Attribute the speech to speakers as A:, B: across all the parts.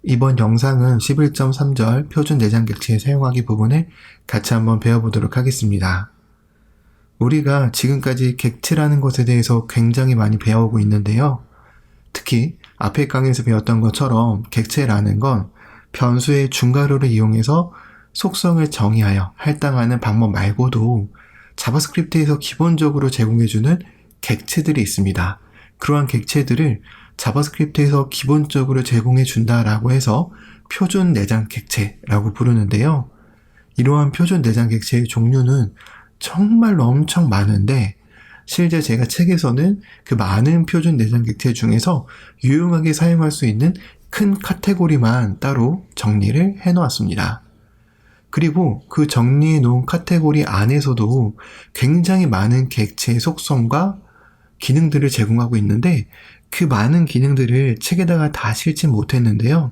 A: 이번 영상은 11.3절 표준 내장 객체 사용하기 부분을 같이 한번 배워보도록 하겠습니다. 우리가 지금까지 객체라는 것에 대해서 굉장히 많이 배워오고 있는데요. 특히 앞에 강의에서 배웠던 것처럼 객체라는 건 변수의 중괄호를 이용해서 속성을 정의하여 할당하는 방법 말고도 자바스크립트에서 기본적으로 제공해주는 객체들이 있습니다. 그러한 객체들을 자바스크립트에서 기본적으로 제공해준다라고 해서 표준 내장 객체라고 부르는데요. 이러한 표준 내장 객체의 종류는 정말로 엄청 많은데 실제 제가 책에서는 그 많은 표준 내장 객체 중에서 유용하게 사용할 수 있는 큰 카테고리만 따로 정리를 해놓았습니다. 그리고 그 정리해 놓은 카테고리 안에서도 굉장히 많은 객체의 속성과 기능들을 제공하고 있는데 그 많은 기능들을 책에다가 다 실지 못했는데요.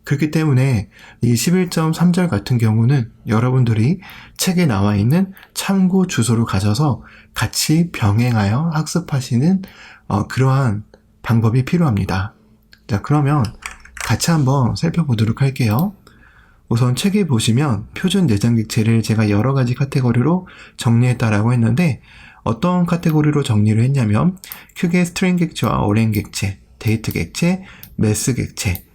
A: 그렇기 때문에 이 11.3절 같은 경우는 여러분들이 책에 나와 있는 참고 주소를 가져서 같이 병행하여 학습하시는 그러한 방법이 필요합니다. 자, 그러면 같이 한번 살펴보도록 할게요. 우선 책에 보시면 표준 내장 객체를 제가 여러 가지 카테고리로 정리했다라고 했는데 어떤 카테고리로 정리를 했냐면 크게 스트링 객체와 어레인 객체, 데이트 객체, 매스 객체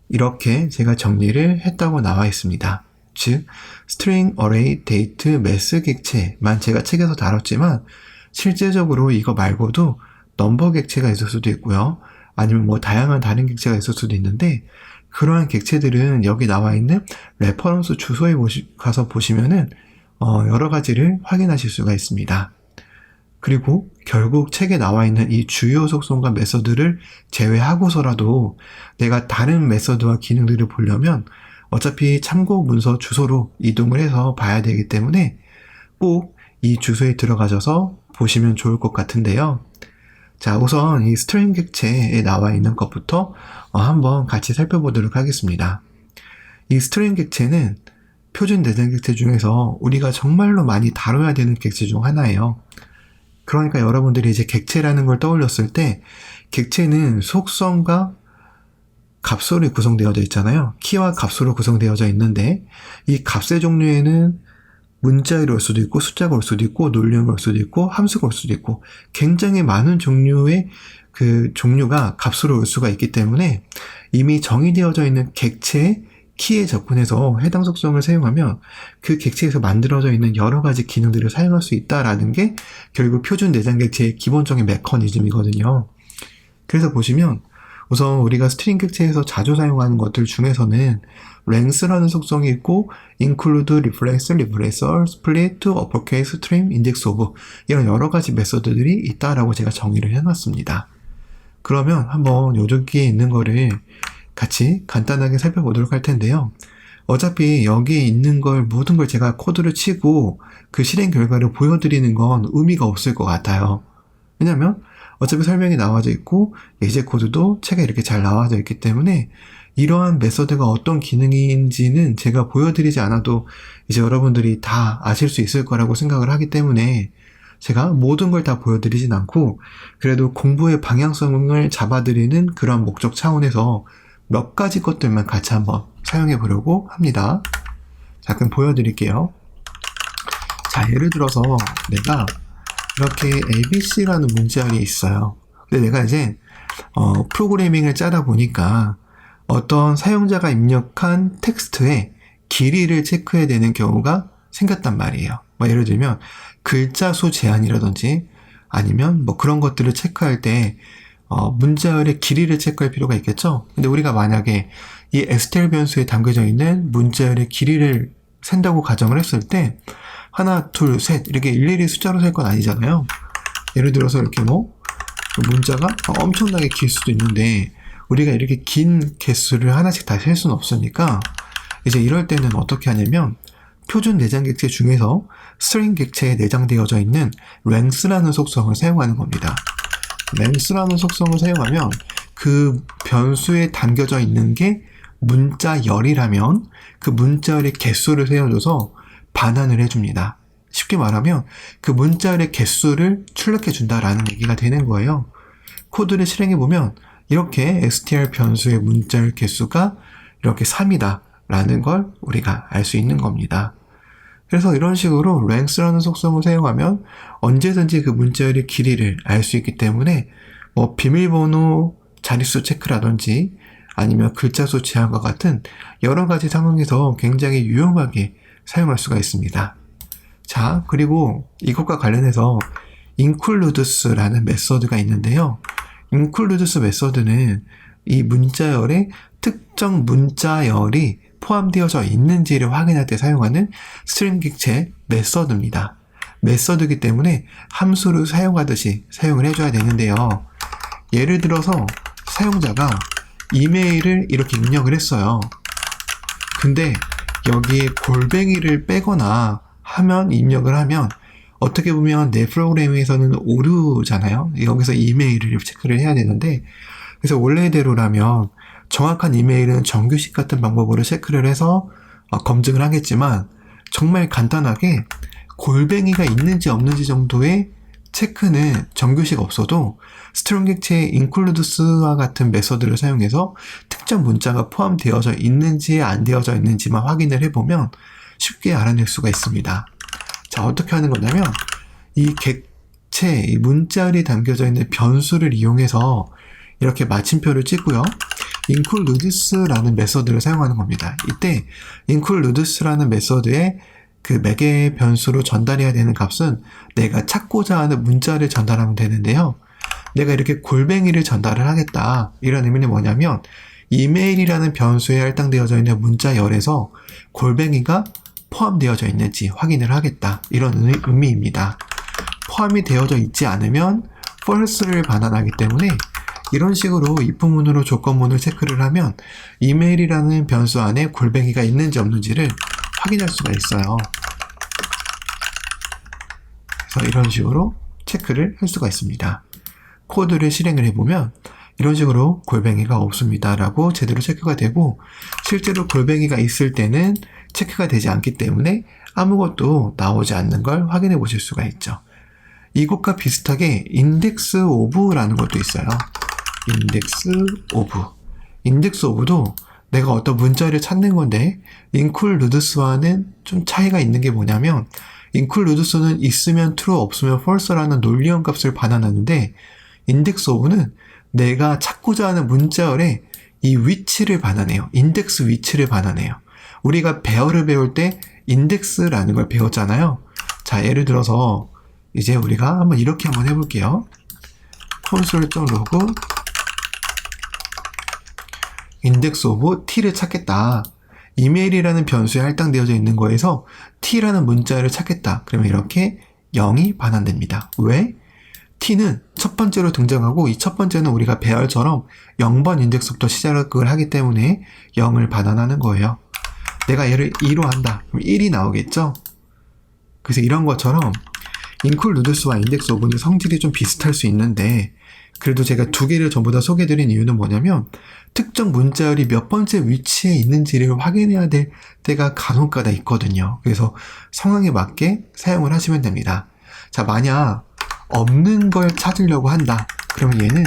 A: 이렇게 제가 정리를 했다고 나와 있습니다. 즉 스트링, 어레이, 데이트, 매스 객체만 제가 책에서 다뤘지만 실제적으로 이거 말고도 넘버 객체가 있을 수도 있고요. 아니면 다양한 다른 객체가 있을 수도 있는데 그러한 객체들은 여기 나와 있는 레퍼런스 주소에 가서 보시면은 여러 가지를 확인하실 수가 있습니다. 그리고 결국 책에 나와 있는 이 주요 속성과 메서드를 제외하고서라도 내가 다른 메서드와 기능들을 보려면 어차피 참고 문서 주소로 이동을 해서 봐야 되기 때문에 꼭 이 주소에 들어가셔서 보시면 좋을 것 같은데요. 자, 우선 이 스트링 객체에 나와 있는 것부터 한번 같이 살펴보도록 하겠습니다. 이 스트링 객체는 표준 내장 객체 중에서 우리가 정말로 많이 다뤄야 되는 객체 중 하나예요. 그러니까 여러분들이 이제 객체라는 걸 떠올렸을 때 객체는 속성과 값으로 구성되어져 있잖아요. 키와 값으로 구성되어져 있는데 이 값의 종류에는 문자로 올 수도 있고 숫자가 올 수도 있고 논리가 올 수도 있고 함수가 올 수도 있고 굉장히 많은 종류의 그 종류가 값으로 올 수가 있기 때문에 이미 정의되어져 있는 객체의 키에 접근해서 해당 속성을 사용하면 그 객체에서 만들어져 있는 여러 가지 기능들을 사용할 수 있다라는 게 결국 표준 내장 객체의 기본적인 메커니즘이거든요. 그래서 보시면 우선 우리가 스트링 객체에서 자주 사용하는 것들 중에서는 length라는 속성이 있고 include, reflex, replacer, split, uppercase, trim, index of 이런 여러 가지 메서드들이 있다라고 제가 정의를 해놨습니다. 그러면 한번 여기에 있는 거를 같이 간단하게 살펴보도록 할 텐데요. 어차피 여기에 있는 걸 모든 걸 제가 코드를 치고 그 실행 결과를 보여드리는 건 의미가 없을 것 같아요. 왜냐면 어차피 설명이 나와져 있고 예제 코드도 책에 이렇게 잘 나와져 있기 때문에 이러한 메서드가 어떤 기능인지는 제가 보여드리지 않아도 이제 여러분들이 다 아실 수 있을 거라고 생각을 하기 때문에 제가 모든 걸 다 보여드리진 않고 그래도 공부의 방향성을 잡아드리는 그런 목적 차원에서 몇 가지 것들만 같이 한번 사용해 보려고 합니다. 자, 그럼 보여드릴게요. 자, 예를 들어서 내가 이렇게 ABC라는 문제알이 있어요. 근데 내가 이제 프로그래밍을 짜다 보니까 어떤 사용자가 입력한 텍스트의 길이를 체크해야 되는 경우가 생겼단 말이에요. 예를 들면 글자 수 제한이라든지 아니면 그런 것들을 체크할 때 문자열의 길이를 체크할 필요가 있겠죠. 근데 우리가 만약에 이 STL 변수에 담겨져 있는 문자열의 길이를 센다고 가정을 했을 때 하나, 둘, 셋 이렇게 일일이 숫자로 셀 건 아니잖아요. 예를 들어서 이렇게 문자가 엄청나게 길 수도 있는데 우리가 이렇게 긴 개수를 하나씩 다 셀 수는 없으니까 이제 이럴 때는 어떻게 하냐면 표준 내장 객체 중에서 스트링 객체에 내장되어져 있는 length라는 속성을 사용하는 겁니다. length라는 속성을 사용하면 그 변수에 담겨져 있는 게 문자열이라면 그 문자열의 개수를 세워줘서 반환을 해줍니다. 쉽게 말하면 그 문자열의 개수를 출력해준다라는 얘기가 되는 거예요. 코드를 실행해보면 이렇게 str 변수의 문자열 개수가 이렇게 3이다 라는 걸 우리가 알 수 있는 겁니다. 그래서 이런 식으로 length라는 속성을 사용하면 언제든지 그 문자열의 길이를 알 수 있기 때문에 뭐 비밀번호 자릿수 체크라든지 아니면 글자 수 제한과 같은 여러 가지 상황에서 굉장히 유용하게 사용할 수가 있습니다. 자, 그리고 이것과 관련해서 includes라는 메서드가 있는데요. includes 메서드는 이 문자열에 특정 문자열이 포함되어져 있는지를 확인할 때 사용하는 스트링 객체 메서드입니다. 메서드이기 때문에 함수를 사용하듯이 사용을 해줘야 되는데요. 예를 들어서 사용자가 이메일을 이렇게 입력을 했어요. 근데 여기에 골뱅이를 빼거나 하면 입력을 하면 어떻게 보면 내 프로그램에서는 오류잖아요. 여기서 이메일을 체크를 해야 되는데, 그래서 원래대로라면 정확한 이메일은 정규식 같은 방법으로 체크를 해서 검증을 하겠지만, 정말 간단하게 골뱅이가 있는지 없는지 정도의 체크는 정규식 없어도 스트링 객체의 includes와 같은 메서드를 사용해서 특정 문자가 포함되어져 있는지 안 되어져 있는지만 확인을 해보면 쉽게 알아낼 수가 있습니다. 자, 어떻게 하는 거냐면 이 객체, 이 문자열이 담겨져 있는 변수를 이용해서 이렇게 마침표를 찍고요. includes라는 메서드를 사용하는 겁니다. 이때 includes라는 메서드에 그 매개 변수로 전달해야 되는 값은 내가 찾고자 하는 문자를 전달하면 되는데요. 내가 이렇게 골뱅이를 전달을 하겠다. 이런 의미는 뭐냐면 이메일이라는 변수에 할당되어져 있는 문자열에서 골뱅이가 포함되어져 있는지 확인을 하겠다. 이런 의미입니다. 포함이 되어져 있지 않으면 false를 반환하기 때문에 이런 식으로 if문으로 조건문을 체크를 하면 이메일이라는 변수 안에 골뱅이가 있는지 없는지를 확인할 수가 있어요. 그래서 이런 식으로 체크를 할 수가 있습니다. 코드를 실행을 해보면 이런 식으로 골뱅이가 없습니다 라고 제대로 체크가 되고, 실제로 골뱅이가 있을 때는 체크가 되지 않기 때문에 아무것도 나오지 않는 걸 확인해 보실 수가 있죠. 이것과 비슷하게 index of라는 것도 있어요. index of도 내가 어떤 문자를 찾는 건데 includes와는 좀 차이가 있는 게 뭐냐면, includes는 있으면 true 없으면 false라는 논리형 값을 반환하는데 index of는 내가 찾고자 하는 문자열의 이 위치를 반환해요. 인덱스 위치를 반환해요. 우리가 배열을 배울 때 인덱스라는 걸 배웠잖아요. 자, 예를 들어서 이제 우리가 이렇게 한번 해볼게요. console.log index of t를 찾겠다. 이메일이라는 변수에 할당되어져 있는 거에서 t라는 문자를 찾겠다. 그러면 이렇게 0이 반환됩니다. 왜? t는 첫 번째로 등장하고 이 첫 번째는 우리가 배열처럼 0번 인덱스부터 시작을 하기 때문에 0을 반환하는 거예요. 내가 얘를 2로 한다. 그럼 1이 나오겠죠? 그래서 이런 것처럼 includes와 index of는 성질이 좀 비슷할 수 있는데, 그래도 제가 두 개를 전부 다 소개해드린 이유는 뭐냐면 특정 문자열이 몇 번째 위치에 있는지를 확인해야 될 때가 간혹가다 있거든요. 그래서 상황에 맞게 사용을 하시면 됩니다. 자, 만약 없는 걸 찾으려고 한다. 그러면 얘는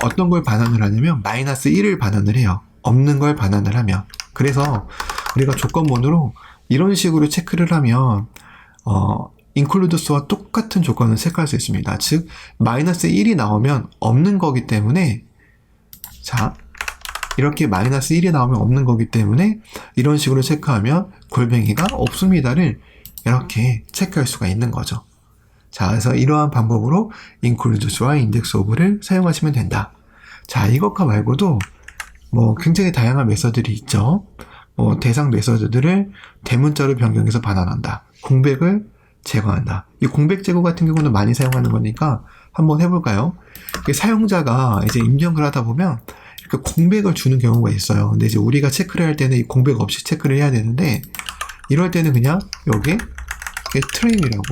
A: 어떤 걸 반환을 하냐면 -1을 반환을 해요. 없는 걸 반환을 하면. 그래서 우리가 조건문으로 이런 식으로 체크를 하면 includes와 똑같은 조건을 체크할 수 있습니다. 즉 -1이 나오면 없는 거기 때문에, 자, 이렇게 -1이 나오면 없는 거기 때문에 이런 식으로 체크하면 골뱅이가 없습니다를 이렇게 체크할 수가 있는 거죠. 자, 그래서 이러한 방법으로 includes와 index of를 사용하시면 된다. 자, 이것과 말고도 굉장히 다양한 메서드들이 있죠. 대상 메서드들을 대문자로 변경해서 반환한다. 공백을 제거한다. 이 공백 제거 같은 경우는 많이 사용하는 거니까 한번 해볼까요? 사용자가 이제 입력을 하다 보면 이렇게 공백을 주는 경우가 있어요. 근데 이제 우리가 체크를 할 때는 이 공백 없이 체크를 해야 되는데, 이럴 때는 그냥 여기에 트림이라고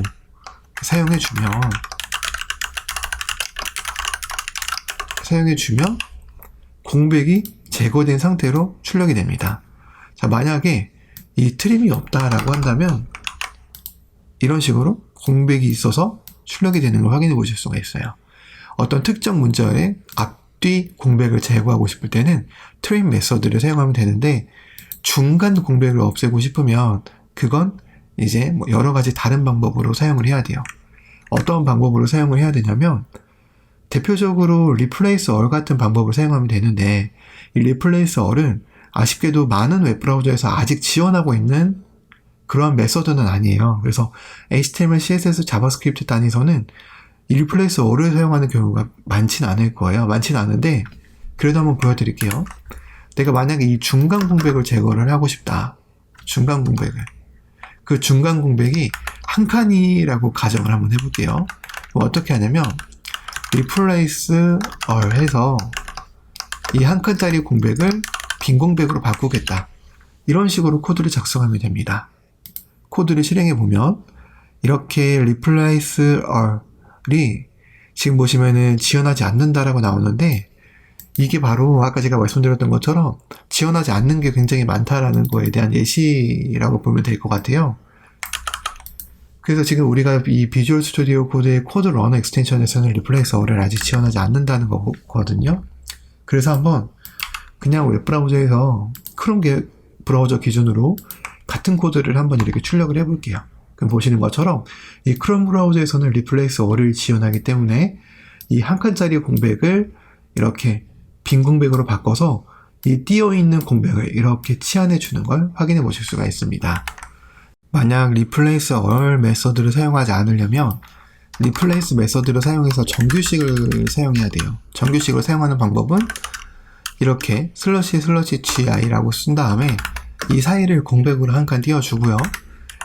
A: 사용해주면 공백이 제거된 상태로 출력이 됩니다. 자, 만약에 이 트림이 없다라고 한다면 이런 식으로 공백이 있어서 출력이 되는 걸 확인해 보실 수가 있어요. 어떤 특정 문자열의 뒤 공백을 제거하고 싶을 때는 트림 메서드를 사용하면 되는데, 중간 공백을 없애고 싶으면 그건 이제 뭐 여러 가지 다른 방법으로 사용을 해야 돼요. 어떤 방법으로 사용을 해야 되냐면, 대표적으로 replace all 같은 방법을 사용하면 되는데, 이 replace all은 아쉽게도 많은 웹브라우저에서 아직 지원하고 있는 그러한 메서드는 아니에요. 그래서 HTML, CSS, 자바스크립트 단위에서는 이 replace all을 사용하는 경우가 많지는 않을 거예요. 많지는 않은데, 그래도 한번 보여드릴게요. 내가 만약에 이 중간 공백을 제거를 하고 싶다. 중간 공백을. 그 중간 공백이 한 칸이라고 가정을 한번 해볼게요. 어떻게 하냐면, replace all 해서 이 한 칸짜리 공백을 빈 공백으로 바꾸겠다. 이런 식으로 코드를 작성하면 됩니다. 코드를 실행해보면, 이렇게 replace all이 지금 보시면은 지원하지 않는다라고 나오는데, 이게 바로 아까 제가 말씀드렸던 것처럼 지원하지 않는 게 굉장히 많다라는 거에 대한 예시라고 보면 될 것 같아요. 그래서 지금 우리가 이 비주얼 스튜디오 코드의 코드 러너 익스텐션에서는 replace all을 아직 지원하지 않는다는 거거든요. 그래서 한번 그냥 웹브라우저에서 크롬 브라우저 기준으로 같은 코드를 한번 이렇게 출력을 해볼게요. 그럼 보시는 것처럼 이 크롬 브라우저에서는 replace all을 지원하기 때문에 이 한 칸짜리 공백을 이렇게 빈 공백으로 바꿔서 이 띄어있는 공백을 이렇게 치환해 주는 걸 확인해 보실 수가 있습니다. 만약 replace all 메서드를 사용하지 않으려면 replace 메서드를 사용해서 정규식을 사용해야 돼요. 정규식을 사용하는 방법은 이렇게 //gi라고 쓴 다음에 이 사이를 공백으로 한 칸 띄워주고요.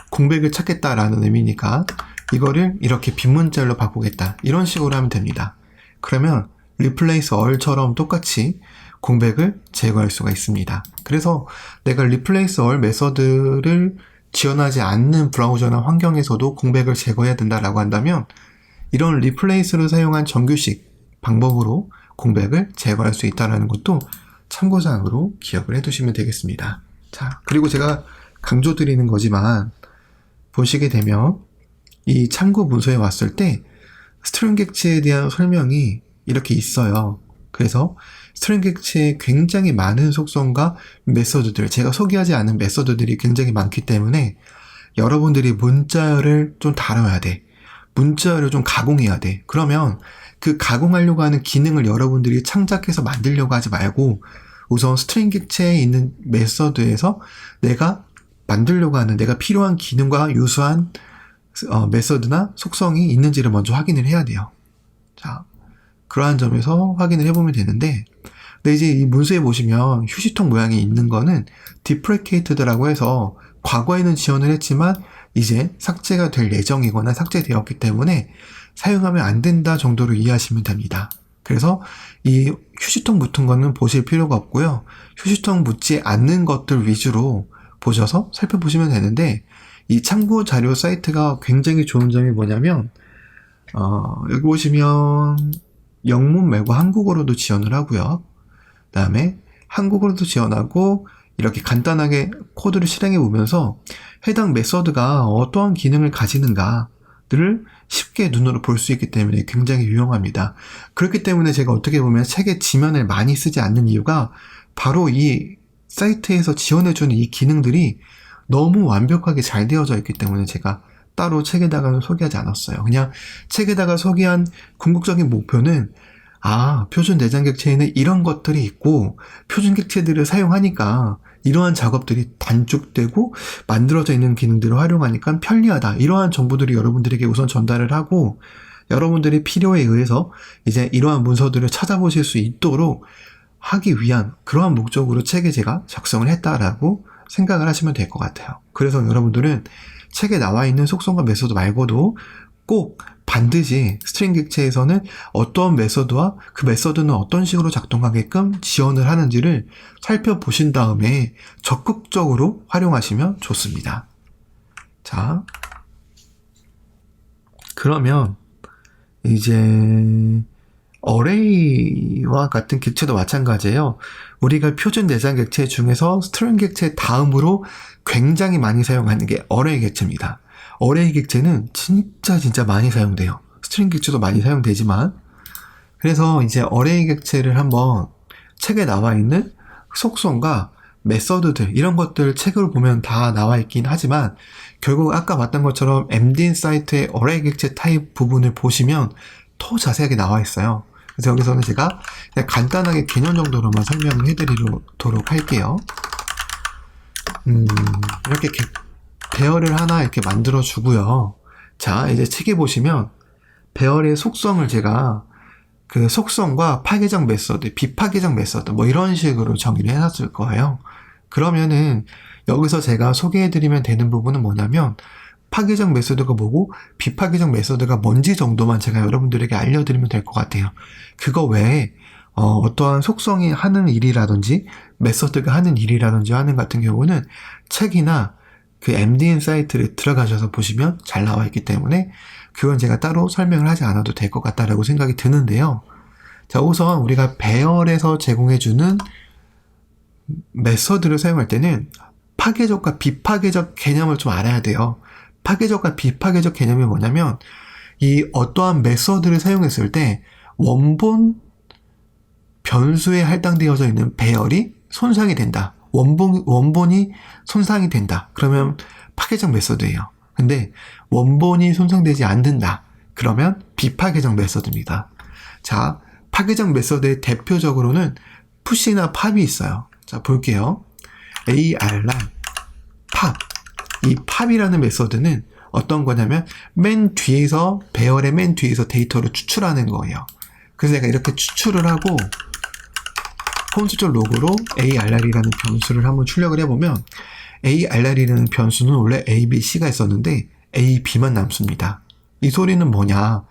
A: 공백을 찾겠다라는 의미니까 이거를 이렇게 빈 문자로 바꾸겠다. 이런 식으로 하면 됩니다. 그러면 replace all처럼 똑같이 공백을 제거할 수가 있습니다. 그래서 내가 replace all 메서드를 지원하지 않는 브라우저나 환경에서도 공백을 제거해야 된다라고 한다면 이런 replace를 사용한 정규식 방법으로 공백을 제거할 수 있다는 것도 참고사항으로 기억을 해두시면 되겠습니다. 자, 그리고 제가 강조드리는 거지만 보시게 되면 이 참고 문서에 왔을 때 스트링 객체에 대한 설명이 이렇게 있어요. 그래서 스트링 객체에 굉장히 많은 속성과 메서드들, 제가 소개하지 않은 메서드들이 굉장히 많기 때문에 여러분들이 문자열을 좀 다뤄야 돼. 문자열을 좀 가공해야 돼. 그러면 그 가공하려고 하는 기능을 여러분들이 창작해서 만들려고 하지 말고 우선 스트링 객체에 있는 메서드에서 내가 만들려고 하는 내가 필요한 기능과 유수한 메서드나 속성이 있는지를 먼저 확인을 해야 돼요. 자, 그러한 점에서 확인을 해보면 되는데, 근데 이제 이 문서에 보시면 휴지통 모양이 있는 거는 deprecated라고 해서 과거에는 지원을 했지만 이제 삭제가 될 예정이거나 삭제되었기 때문에 사용하면 안 된다 정도로 이해하시면 됩니다. 그래서 이 휴지통 붙은 거는 보실 필요가 없고요. 휴지통 붙지 않는 것들 위주로 보셔서 살펴보시면 되는데, 이 참고 자료 사이트가 굉장히 좋은 점이 뭐냐면 여기 보시면 영문 말고 한국어로도 지원을 하고요. 그 다음에 한국어로도 지원하고 이렇게 간단하게 코드를 실행해 보면서 해당 메서드가 어떠한 기능을 가지는가를 쉽게 눈으로 볼 수 있기 때문에 굉장히 유용합니다. 그렇기 때문에 제가 어떻게 보면 책의 지면을 많이 쓰지 않는 이유가 바로 이 사이트에서 지원해주는 이 기능들이 너무 완벽하게 잘 되어져 있기 때문에 제가 따로 책에다가는 소개하지 않았어요. 그냥 책에다가 소개한 궁극적인 목표는 표준 내장 객체에는 이런 것들이 있고 표준 객체들을 사용하니까 이러한 작업들이 단축되고 만들어져 있는 기능들을 활용하니까 편리하다. 이러한 정보들이 여러분들에게 우선 전달을 하고 여러분들의 필요에 의해서 이제 이러한 문서들을 찾아보실 수 있도록 하기 위한 그러한 목적으로 책에 제가 작성을 했다라고 생각을 하시면 될 것 같아요. 그래서 여러분들은 책에 나와 있는 속성과 메소드 말고도 꼭 반드시 스트링 객체에서는 어떤 메소드와 그 메소드는 어떤 식으로 작동하게끔 지원을 하는지를 살펴보신 다음에 적극적으로 활용하시면 좋습니다. 자, 그러면 이제 어레이와 같은 객체도 마찬가지예요. 우리가 표준 내장 객체 중에서 스트링 객체 다음으로 굉장히 많이 사용하는 게 어레이 객체입니다. 어레이 객체는 진짜 많이 사용돼요. 스트링 객체도 많이 사용되지만 그래서 이제 어레이 객체를 한번 책에 나와 있는 속성과 메서드들 이런 것들 책을 보면 다 나와 있긴 하지만 결국 아까 봤던 것처럼 MDN 사이트의 어레이 객체 타입 부분을 보시면 더 자세하게 나와 있어요. 그래서 여기서는 제가 그냥 간단하게 개념 정도로만 설명을 해드리도록 할게요. 이렇게 배열을 하나 이렇게 만들어 주고요. 자, 이제 책에 보시면 배열의 속성을 제가 그 속성과 파괴적 메소드, 비파괴적 메소드 뭐 이런 식으로 정의를 해놨을 거예요. 그러면은 여기서 제가 소개해드리면 되는 부분은 뭐냐면 파괴적 메소드가 뭐고 비파괴적 메소드가 뭔지 정도만 제가 여러분들에게 알려드리면 될 것 같아요. 그거 외에 어떠한 속성이 하는 일이라든지 메소드가 하는 일이라든지 하는 같은 경우는 책이나 그 MDN 사이트를 들어가셔서 보시면 잘 나와 있기 때문에 그건 제가 따로 설명을 하지 않아도 될 것 같다라고 생각이 드는데요. 자, 우선 우리가 배열에서 제공해주는 메서드를 사용할 때는 파괴적과 비파괴적 개념을 좀 알아야 돼요. 파괴적과 비파괴적 개념이 뭐냐면 이 어떠한 메서드를 사용했을 때 원본 변수에 할당되어져 있는 배열이 손상이 된다. 원본이 손상이 된다. 그러면 파괴적 메서드예요. 근데 원본이 손상되지 않는다. 그러면 비파괴적 메서드입니다. 자, 파괴적 메서드의 대표적으로는 푸시나 팝이 있어요. 자, 볼게요. ARR, 팝. 이 팝이라는 메서드는 어떤 거냐면 맨 뒤에서 배열의 맨 뒤에서 데이터를 추출하는 거예요. 그래서 내가 이렇게 추출을 하고 콘솔 로그로 ARR이라는 변수를 한번 출력을 해보면 ARR이라는 변수는 원래 A, B, C가 있었는데 A, B만 남습니다. 이 소리는 뭐냐?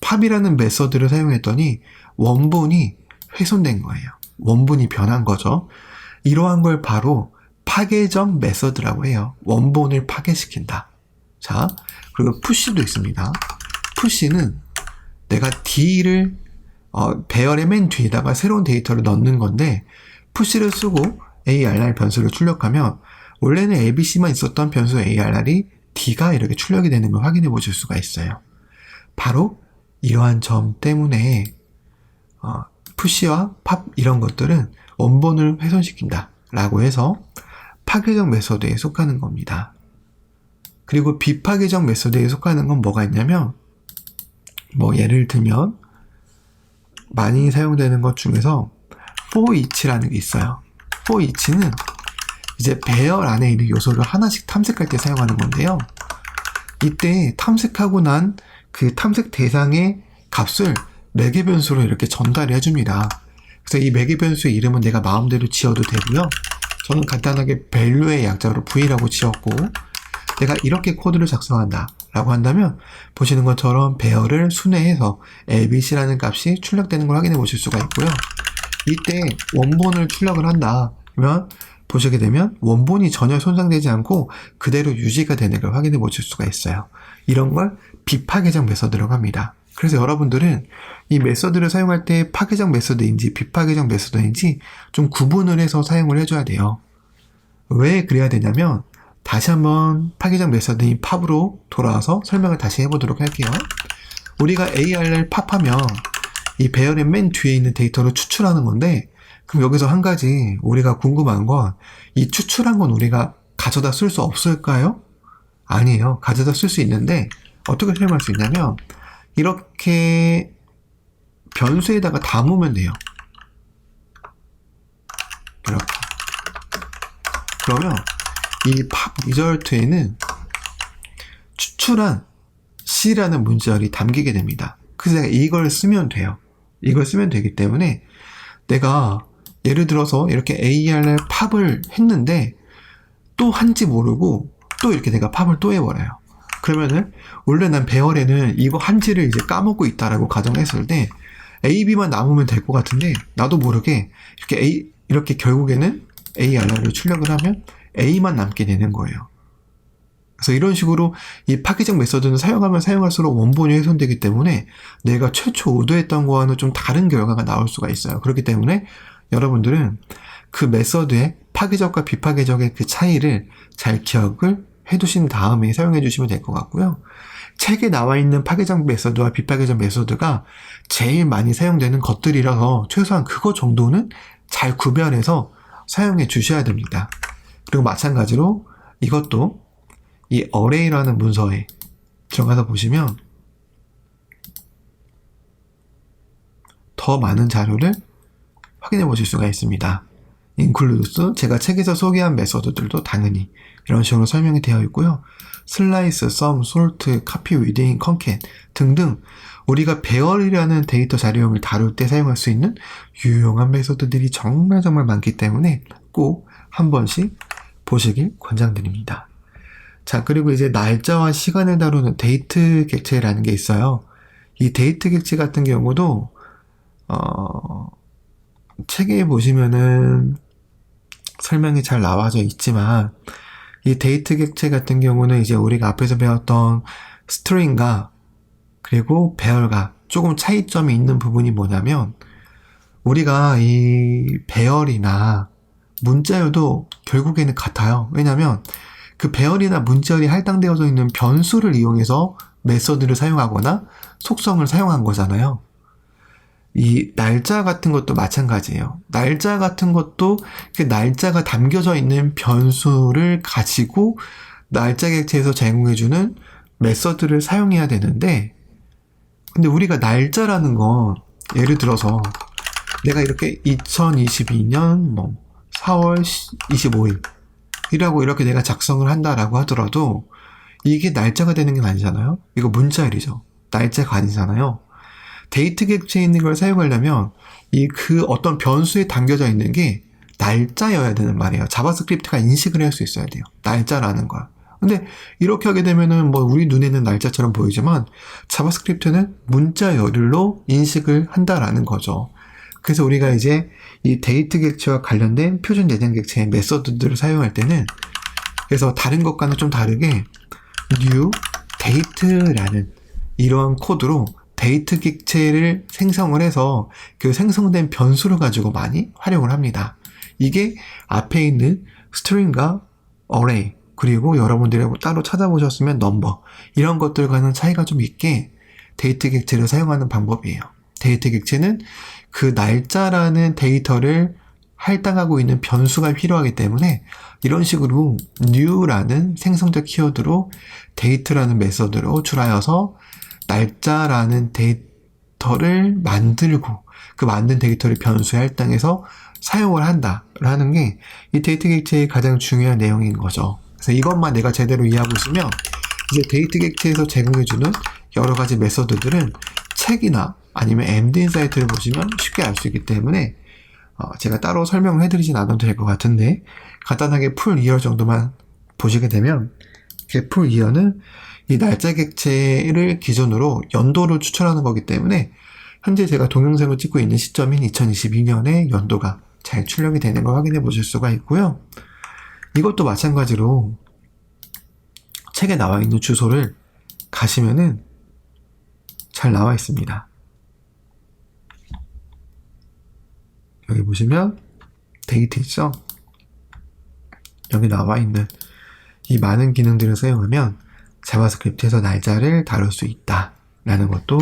A: 팝이라는 메서드를 사용했더니 원본이 훼손된 거예요. 원본이 변한 거죠. 이러한 걸 바로 파괴적 메서드라고 해요. 원본을 파괴시킨다. 자, 그리고 푸시도 있습니다. 푸시는 내가 D를 배열의 맨 뒤에다가 새로운 데이터를 넣는 건데 푸시를 쓰고 ARR 변수를 출력하면 원래는 ABC만 있었던 변수 ARR이 D가 이렇게 출력이 되는 걸 확인해 보실 수가 있어요. 바로 이러한 점 때문에 푸시와 팝 이런 것들은 원본을 훼손시킨다 라고 해서 파괴적 메서드에 속하는 겁니다. 그리고 비파괴적 메서드에 속하는 건 뭐가 있냐면 뭐 예를 들면 많이 사용되는 것 중에서 for each라는 게 있어요. for each는 이제 배열 안에 있는 요소를 하나씩 탐색할 때 사용하는 건데요. 이때 탐색하고 난 그 탐색 대상의 값을 매개 변수로 이렇게 전달을 해줍니다. 그래서 이 매개 변수의 이름은 내가 마음대로 지어도 되고요. 저는 간단하게 value의 약자로 v라고 지었고 내가 이렇게 코드를 작성한다 라고 한다면 보시는 것처럼 배열을 순회해서 abc라는 값이 출력되는 걸 확인해 보실 수가 있고요. 이때 원본을 출력을 한다 그러면 보시게 되면 원본이 전혀 손상되지 않고 그대로 유지가 되는 걸 확인해 보실 수가 있어요. 이런 걸 비파괴적 메서드라고 합니다. 그래서 여러분들은 이 메서드를 사용할 때 파괴적 메서드인지 비파괴적 메서드인지 좀 구분을 해서 사용을 해줘야 돼요. 왜 그래야 되냐면 다시 한번 파괴적 메서드인 팝으로 돌아와서 설명을 다시 해보도록 할게요. 우리가 ARR 팝하면 이 배열의 맨 뒤에 있는 데이터를 추출하는 건데 그럼 여기서 한 가지 우리가 궁금한 건 이 추출한 건 우리가 가져다 쓸 수 없을까요? 아니에요. 가져다 쓸 수 있는데 어떻게 사용할 수 있냐면 이렇게 변수에다가 담으면 돼요. 이렇게. 그러면 이 팝 리절트에는 추출한 C라는 문자열이 담기게 됩니다. 그래서 내가 이걸 쓰면 돼요. 이걸 쓰면 되기 때문에 내가 예를 들어서 이렇게 ARR 팝을 했는데 또 한지 모르고 또 이렇게 내가 팝을 또 해버려요. 그러면은 원래 난 배열에는 이거 한지를 이제 까먹고 있다라고 가정했을 때 AB만 남으면 될 것 같은데 나도 모르게 이렇게 결국에는 ARR을 출력을 하면 A만 남게 되는 거예요. 그래서 이런 식으로 이 파괴적 메서드는 사용하면 사용할수록 원본이 훼손되기 때문에 내가 최초 의도했던 거와는 좀 다른 결과가 나올 수가 있어요. 그렇기 때문에 여러분들은 그 메서드의 파괴적과 비파괴적의 그 차이를 잘 기억을 해두신 다음에 사용해 주시면 될 것 같고요. 책에 나와 있는 파괴적 메소드와 비파괴적 메소드가 제일 많이 사용되는 것들이라서 최소한 그거 정도는 잘 구별해서 사용해 주셔야 됩니다. 그리고 마찬가지로 이것도 이 array라는 문서에 들어가서 보시면 더 많은 자료를 확인해 보실 수가 있습니다. includes, 제가 책에서 소개한 메소드들도 당연히 이런 식으로 설명이 되어 있고요. slice, sum, sort, copy, within, concat 등등 우리가 배열이라는 데이터 자료형을 다룰 때 사용할 수 있는 유용한 메소드들이 정말 많기 때문에 꼭 한 번씩 보시길 권장드립니다. 자, 그리고 이제 날짜와 시간을 다루는 데이트 객체라는 게 있어요. 이 데이트 객체 같은 경우도 책에 보시면은 설명이 잘 나와져 있지만 이 데이트 객체 같은 경우는 이제 우리가 앞에서 배웠던 스트링과 그리고 배열과 조금 차이점이 있는 부분이 뭐냐면 우리가 이 배열이나 문자열도 결국에는 같아요. 왜냐하면 그 배열이나 문자열이 할당되어져 있는 변수를 이용해서 메서드를 사용하거나 속성을 사용한 거잖아요. 이 날짜 같은 것도 마찬가지예요. 날짜 같은 것도 그 날짜가 담겨져 있는 변수를 가지고 날짜 객체에서 제공해주는 메서드를 사용해야 되는데 근데 우리가 날짜라는 건 예를 들어서 내가 이렇게 2022년 4월 25일 이라고 이렇게 내가 작성을 한다라고 하더라도 이게 날짜가 되는 게 아니잖아요. 이거 문자열이죠. 날짜가 아니잖아요. 데이트 객체에 있는 걸 사용하려면 그 어떤 변수에 담겨져 있는 게 날짜여야 되는 말이에요. 자바스크립트가 인식을 할 수 있어야 돼요. 날짜라는 걸. 근데 이렇게 하게 되면은 우리 눈에는 날짜처럼 보이지만 자바스크립트는 문자열로 인식을 한다라는 거죠. 그래서 우리가 이제 이 데이트 객체와 관련된 표준 내장 객체의 메소드들을 사용할 때는 그래서 다른 것과는 좀 다르게 new date라는 이러한 코드로 데이트 객체를 생성을 해서 그 생성된 변수를 가지고 많이 활용을 합니다. 이게 앞에 있는 string과 array 그리고 여러분들이 따로 찾아보셨으면 number 이런 것들과는 차이가 좀 있게 데이트 객체를 사용하는 방법이에요. 데이트 객체는 그 날짜라는 데이터를 할당하고 있는 변수가 필요하기 때문에 이런 식으로 new라는 생성자 키워드로 데이트라는 메서드로 출하여서 날짜라는 데이터를 만들고 그 만든 데이터를 변수에 할당해서 사용을 한다라는 게 이 데이트 객체의 가장 중요한 내용인 거죠. 그래서 이것만 내가 제대로 이해하고 있으면 이제 데이트 객체에서 제공해주는 여러 가지 메서드들은 책이나 아니면 MDN 사이트를 보시면 쉽게 알 수 있기 때문에 제가 따로 설명을 해드리진 않아도 될 것 같은데 간단하게 풀 이어 정도만 보시게 되면 풀 이어는 이 날짜 객체를 기준으로 연도를 추천하는 거기 때문에 현재 제가 동영상을 찍고 있는 시점인 2022년에 연도가 잘 출력이 되는 걸 확인해 보실 수가 있고요. 이것도 마찬가지로 책에 나와 있는 주소를 가시면은 잘 나와 있습니다. 여기 보시면 데이트 있죠? 여기 나와 있는 이 많은 기능들을 사용하면 자바스크립트에서 날짜를 다룰 수 있다 라는 것도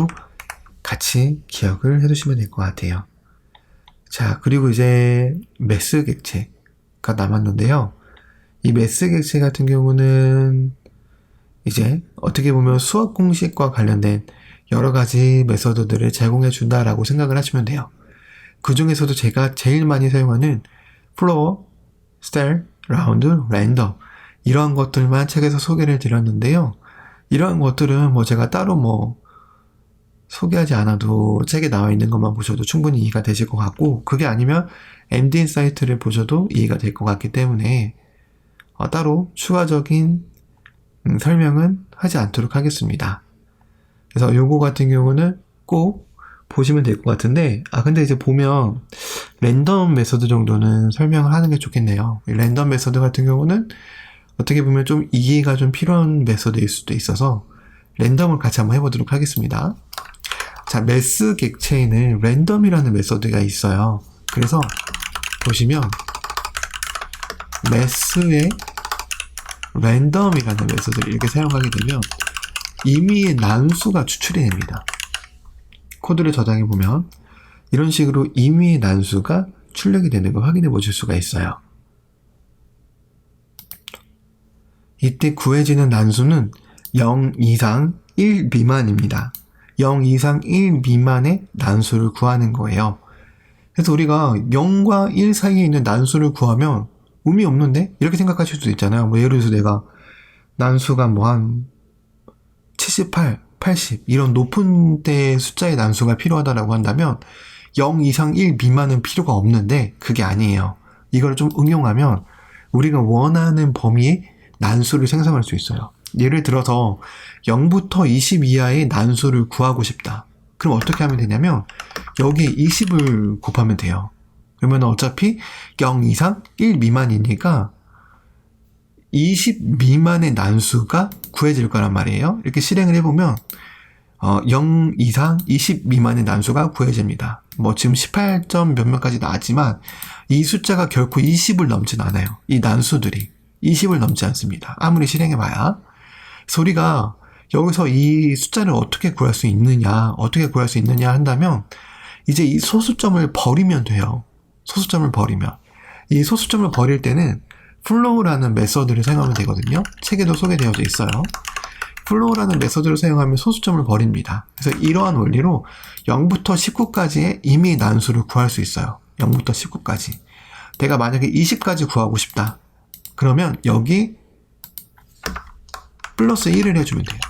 A: 같이 기억을 해두시면 될 것 같아요. 자, 그리고 이제 매스 객체가 남았는데요. 이 매스 객체 같은 경우는 이제 어떻게 보면 수학 공식과 관련된 여러 가지 메서드들을 제공해 준다라고 생각을 하시면 돼요. 그 중에서도 제가 제일 많이 사용하는 floor, stair, round, random 이러한 것들만 책에서 소개를 드렸는데요. 이러한 것들은 제가 따로 소개하지 않아도 책에 나와 있는 것만 보셔도 충분히 이해가 되실 것 같고 그게 아니면 MDN 사이트를 보셔도 이해가 될 것 같기 때문에 따로 추가적인 설명은 하지 않도록 하겠습니다. 그래서 요거 같은 경우는 꼭 보시면 될 것 같은데 근데 이제 보면 랜덤 메서드 정도는 설명을 하는 게 좋겠네요. 이 랜덤 메서드 같은 경우는 어떻게 보면 좀 이해가 좀 필요한 메서드일 수도 있어서 랜덤을 같이 한번 해보도록 하겠습니다. 자, 매스 객체에는 랜덤이라는 메서드가 있어요. 그래서 보시면 매스의 랜덤이라는 메서드를 이렇게 사용하게 되면 임의의 난수가 추출이 됩니다. 코드를 저장해 보면 이런 식으로 임의의 난수가 출력이 되는 걸 확인해 보실 수가 있어요. 이때 구해지는 난수는 0 이상 1 미만입니다. 0 이상 1 미만의 난수를 구하는 거예요. 그래서 우리가 0과 1 사이에 있는 난수를 구하면 의미 없는데? 이렇게 생각하실 수도 있잖아요. 뭐 예를 들어서 내가 난수가 뭐 한 78, 80 이런 높은 때의 숫자의 난수가 필요하다라고 한다면 0 이상 1 미만은 필요가 없는데 그게 아니에요. 이걸 좀 응용하면 우리가 원하는 범위의 난수를 생성할 수 있어요. 예를 들어서 0부터 20 이하의 난수를 구하고 싶다. 그럼 어떻게 하면 되냐면 여기에 20을 곱하면 돼요. 그러면 어차피 0 이상 1 미만이니까 20 미만의 난수가 구해질 거란 말이에요. 이렇게 실행을 해보면 0 이상 20 미만의 난수가 구해집니다. 뭐 지금 18점 몇몇까지 나왔지만 이 숫자가 결코 20을 넘진 않아요. 이 난수들이 20을 넘지 않습니다. 아무리 실행해봐야. 그래서 우리가 여기서 이 숫자를 어떻게 구할 수 있느냐 한다면 이제 이 소수점을 버리면 돼요. 소수점을 버리면. 이 소수점을 버릴 때는 플로우라는 메서드를 사용하면 되거든요. 책에도 소개되어져 있어요. 플로우라는 메서드를 사용하면 소수점을 버립니다. 그래서 이러한 원리로 0부터 19까지의 임의 난수를 구할 수 있어요. 0부터 19까지. 내가 만약에 20까지 구하고 싶다. 그러면 여기 플러스 1을 해주면 돼요.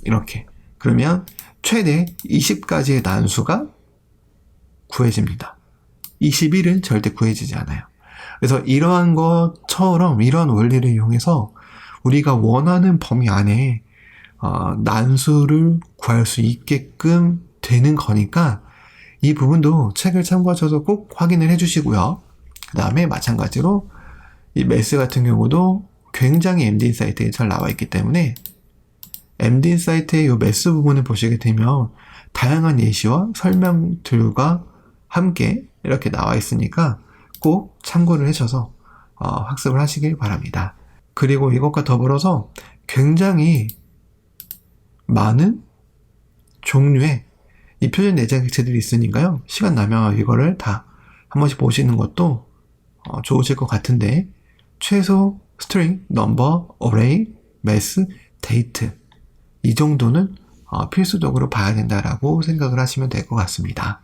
A: 이렇게. 그러면 최대 20까지의 난수가 구해집니다. 21은 절대 구해지지 않아요. 그래서 이러한 것처럼 이러한 원리를 이용해서 우리가 원하는 범위 안에 난수를 구할 수 있게끔 되는 거니까 이 부분도 책을 참고하셔서 꼭 확인을 해주시고요. 그 다음에 마찬가지로 이 매스 같은 경우도 굉장히 MD인사이트에 잘 나와 있기 때문에 MD인사이트의 이 매스 부분을 보시게 되면 다양한 예시와 설명들과 함께 이렇게 나와 있으니까 꼭 참고를 하셔서 학습을 하시길 바랍니다. 그리고 이것과 더불어서 굉장히 많은 종류의 이 표준 내장 객체들이 있으니까요. 시간 나면 이거를 다 한 번씩 보시는 것도 좋으실 것 같은데 최소 스트링, 넘버, 어레이, 매스, 데이트 이 정도는 필수적으로 봐야 된다라고 생각을 하시면 될 것 같습니다.